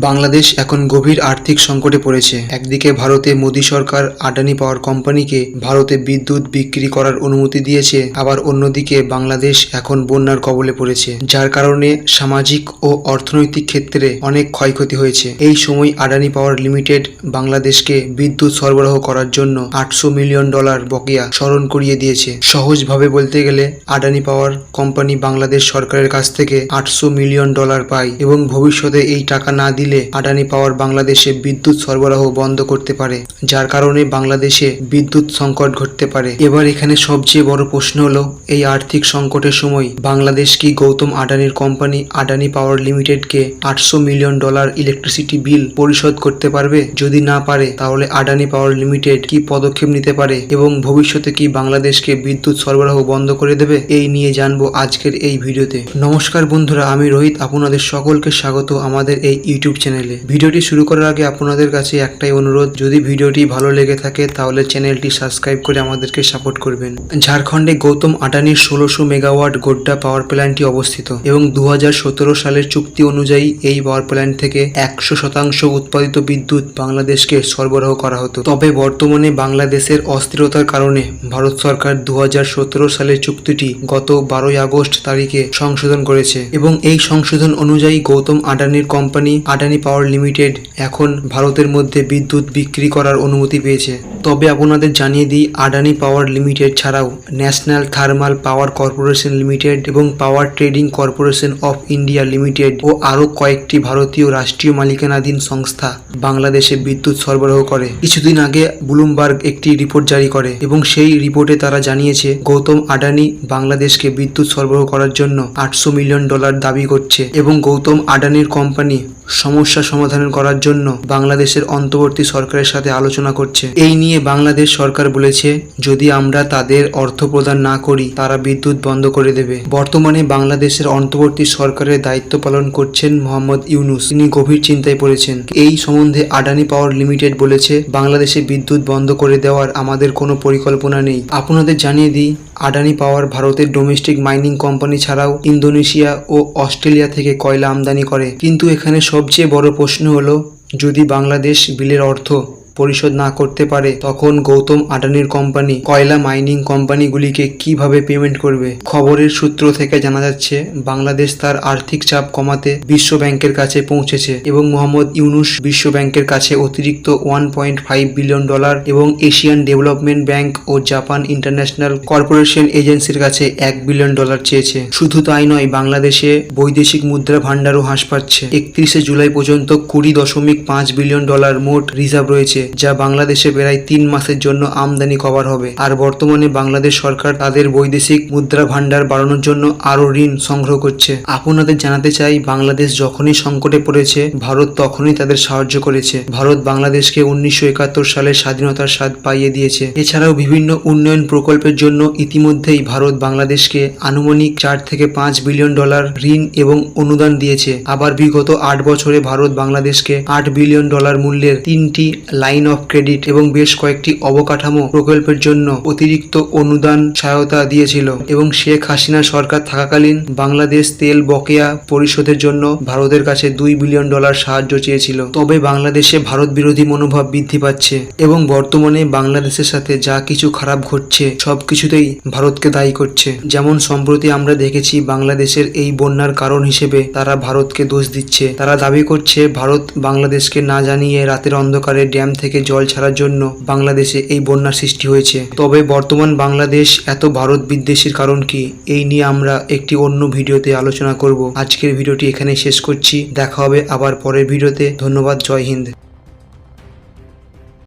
বাংলাদেশ এখন গভীর আর্থিক সংকটে পড়েছে। একদিকে ভারতে মোদী সরকার আদানি পাওয়ার কোম্পানিকে ভারতে বিদ্যুৎ বিক্রি করার অনুমতি দিয়েছে, আবার অন্যদিকে বাংলাদেশ এখন বন্যার কবলে পড়েছে, যার কারণে সামাজিক ও অর্থনৈতিক ক্ষেত্রে অনেক ক্ষয়ক্ষতি হয়েছে। এই সময় আদানি পাওয়ার লিমিটেড বাংলাদেশকে বিদ্যুৎ সরবরাহ করার জন্য $800 মিলিয়ন বকেয়া স্মরণ করিয়ে দিয়েছে। সহজভাবে বলতে গেলে আদানি পাওয়ার কোম্পানি বাংলাদেশ সরকারের কাছ থেকে $800 মিলিয়ন পায় এবং ভবিষ্যতে এই টাকা না দিলে আদানি পাওয়ার বাংলাদেশে বিদ্যুৎ সরবরাহ বন্ধ করতে পারে, যার কারণে বাংলাদেশে বিদ্যুৎ সংকট ঘটতে পারে। এবার এখানে সবচেয়ে বড় প্রশ্ন হলো, এই আর্থিক সংকটের সময় বাংলাদেশ কি গৌতম আদানির কোম্পানি আদানি পাওয়ার লিমিটেডকে $800 মিলিয়ন ইলেকট্রিসিটি বিল পরিশোধ করতে পারবে? যদি না পারে, তাহলে আদানি পাওয়ার লিমিটেড কি পদক্ষেপ নিতে পারে এবং ভবিষ্যতে কি বাংলাদেশকে বিদ্যুৎ সরবরাহ বন্ধ করে দেবে? এই নিয়ে জানবো আজকের এই ভিডিওতে। নমস্কার বন্ধুরা, আমি রোহিত, আপনাদের সকলকে স্বাগত আমাদের এই ইউটিউব চ্যানেলে। ভিডিওটি শুরু করার আগে আপনাদের কাছে একটাই অনুরোধ, যদি ভিডিওটি ভালো লেগে থাকে তাহলে চ্যানেলটি সাবস্ক্রাইব করে আমাদেরকে সাপোর্ট করবেন। ঝাড়খণ্ডে গৌতম আদানির 1600 মেগাওয়াট গোড্ডা পাওয়ার প্ল্যান্টটি অবস্থিত এবং 2017 সালের চুক্তি অনুযায়ী এই পাওয়ার প্ল্যান্ট থেকে 100% উৎপাদিত বিদ্যুৎ বাংলাদেশকে সরবরাহ করা হতো। তবে বর্তমানে বাংলাদেশের অস্থিরতার কারণে ভারত সরকার 2017 সালের চুক্তিটি গত 12 আগস্ট তারিখে সংশোধন করেছে এবং এই সংশোধন অনুযায়ী Gautam আদানির company Adani power limited এখন ভারতের মধ্যে বিদ্যুৎ বিক্রি করার অনুমতি পেয়েছে। তবে আপনাদের জানিয়ে দিই, আদানি পাওয়ার লিমিটেড ছাড়াও national thermal power corporation limited এবং power trading corporation of India limited ও আরও কয়েকটি ভারতীয় রাষ্ট্রীয় মালিকানাধীন সংস্থা বাংলাদেশে বিদ্যুৎ সরবরাহ করে। কিছুদিন আগে ব্লুমবার্গ একটি রিপোর্ট জারি করে এবং সেই রিপোর্টে তারা জানিয়েছে গৌতম আদানি বাংলাদেশকে বিদ্যুৎ সরবরাহ করার জন্য $800 মিলিয়ন দাবি করছে এবং গৌতম আদানির কোম্পানি সমস্যা সমাধান করার জন্য বাংলাদেশের অন্তর্বর্তী সরকারের সাথে আলোচনা করছে। এই নিয়ে বাংলাদেশ সরকার বলেছে, যদি আমরা তাদের অর্থ প্রদান না করি তারা বিদ্যুৎ বন্ধ করে দেবে। বর্তমানে বাংলাদেশের অন্তর্বর্তী সরকারের দায়িত্ব পালন করছেন মোহাম্মদ ইউনুস। তিনি গভীর চিন্তায় পড়েছেন। এই সম্বন্ধে আদানি পাওয়ার লিমিটেড বলেছে, বাংলাদেশে বিদ্যুৎ বন্ধ করে দেওয়ার আমাদের কোনো পরিকল্পনা নেই। আপনাদের জানিয়ে দিই, আদানি পাওয়ার ভারতের ডোমেস্টিক মাইনিং কোম্পানি ছাড়াও ইন্দোনেশিয়া ও অস্ট্রেলিয়া থেকে কয়লা আমদানি করে। কিন্তু এখানে সবচেয়ে বড় প্রশ্ন হলো, যদি বাংলাদেশ বিলের অর্থ পরিশোধ না করতে পারে তখন গৌতম আদানির কোম্পানি কয়লা মাইনিং কোম্পানিগুলিকে কিভাবে পেমেন্ট করবে? খবরের সূত্র থেকে জানা যাচ্ছে, বাংলাদেশ তার আর্থিক চাপ কমাতে বিশ্ব ব্যাংকের কাছে পৌঁছেছে এবং মোহাম্মদ ইউনুস বিশ্ব ব্যাংকের কাছে অতিরিক্ত $1.5 বিলিয়ন এবং এশিয়ান ডেভেলপমেন্ট ব্যাংক ও জাপান ইন্টারন্যাশনাল কর্পোরেশন এজেন্সির কাছে $1 বিলিয়ন চেয়েছে। শুধু তাই নয়, বাংলাদেশে বৈদেশিক মুদ্রা ভান্ডারও হ্রাস পাচ্ছে। 31 জুলাই পর্যন্ত $20.5 বিলিয়ন মোট রিজার্ভ রয়েছে, যা বাংলাদেশে প্রায় 3 মাসের জন্য আমদানি কভার হবে। আর বর্তমানে বাংলাদেশ সরকার তাদের বৈদেশিক মুদ্রা ভান্ডার বাড়ানোর জন্য আরও ঋণ সংগ্রহ করছে। আপনাদের জানাতে চাই, বাংলাদেশ যখনই সংকটে পড়েছে ভারত তখনই তাদের সাহায্য করেছে। ভারত বাংলাদেশকে 1971 সালে স্বাধীনতার স্বাদ পাইয়ে দিয়েছে। এছাড়াও বিভিন্ন উন্নয়ন প্রকল্পের জন্য ইতিমধ্যেই ভারত বাংলাদেশকে আনুমানিক $4 থেকে $5 বিলিয়ন ঋণ এবং অনুদান দিয়েছে। আবার বিগত 8 বছরে ভারত বাংলাদেশকে $8 বিলিয়ন মূল্যের 3টি লাইন অফ ক্রেডিট এবং বেশ কয়েকটি অবকাঠামো প্রকল্পের জন্য অতিরিক্ত অনুদান সহায়তা দিয়েছিল এবং শেখ হাসিনা সরকার থাকাকালীন বাংলাদেশ তেল বকেয়া পরিশোধের জন্য ভারতের কাছে $2 বিলিয়ন সাহায্য চেয়েছিল। তবে বাংলাদেশে ভারত বিরোধী মনোভাব বৃদ্ধি পাচ্ছে এবং বর্তমানে বাংলাদেশের সাথে যা কিছু খারাপ ঘটছে সবকিছুতেই ভারতকে দায়ী করছে। যেমন সম্প্রতি আমরা দেখেছি, বাংলাদেশের এই বন্যার কারণ হিসেবে তারা ভারতকে দোষ দিচ্ছে। তারা দাবি করছে ভারত বাংলাদেশকে না জানিয়ে রাতের অন্ধকারে ড্যাম থেকে জল ছাড়ার জন্য বাংলাদেশে এই বন্যার সৃষ্টি হয়েছে। তবে বর্তমান বাংলাদেশ এত ভারত বিদ্বেষীর কারণ কি, এই নিয়ে আমরা একটি অন্য ভিডিওতে আলোচনা করব। আজকের ভিডিওটি এখানে শেষ করছি। দেখা হবে আবার পরের ভিডিওতে। ধন্যবাদ। জয় হিন্দ।